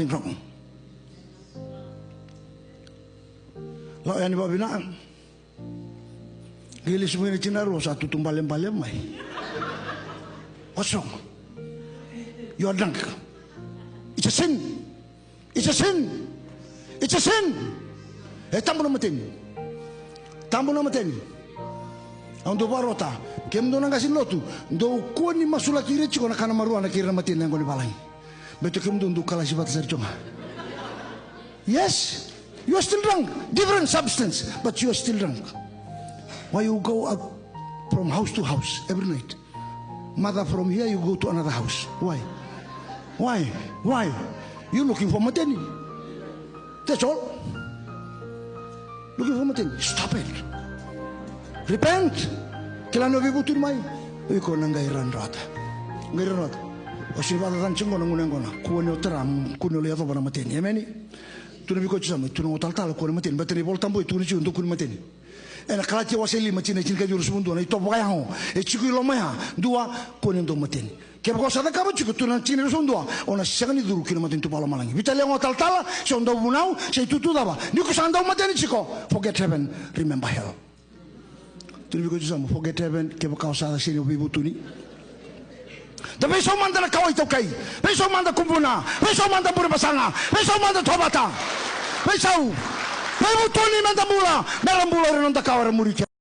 wrong. Lo yang iba binaan. Gilis mo yung chinaro satu tumbalem-balem may. What's wrong? You are drunk. It's a sin. It's a sin. It's a sin. Tambo na matin. Tambo na matin. Ang do barota. Kem do nang kasin lotu. Do ko ni masula kire chiko na kana maruana kire na matin nang ko ni balay. Beto kem do kala si bata serjonga. Yes. You are still drunk. Different substance, but you are still drunk. Why you go out from house to house every night? Mother, from here you go to another house. Why? Why? Why? You looking for mateni. That's all. Looking for mateni. Stop it. Repent. Kailan na vibutin may? Iko nang gairan rata. Gairan rata. O si bata tan chingo nang unang kona. Kuwa ni oteram kuno le ato para mateni. Ameni. Tuna biko chisama. Tuna otal kuwa mateni. Bateni voltam boy tuna chiu untuk kuno mateni. Ena kalati waseli mateni chin kajur semundu na ito bukaya ho. Chiku ilomaya dua kuno ndo mateni. Kaya ko sada kaba chiku tuna chin resundua. Ona sagani duru kino mateni tu pala malangi. Vitali ang otal tala. Si onda bunau. Si tutu daba. Niko sanda mateni chiko. Forget heaven. Remember hell. Tuna biko chisama. Forget heaven. Kaya ko sada sini obibu tuni. Da beso manda na kawai tokai. Beso manda kumpuna. Beso manda pura basanga. Beso manda tobata. Beso. Beso tuni manda mula. Meram mula rin ang takawara muri.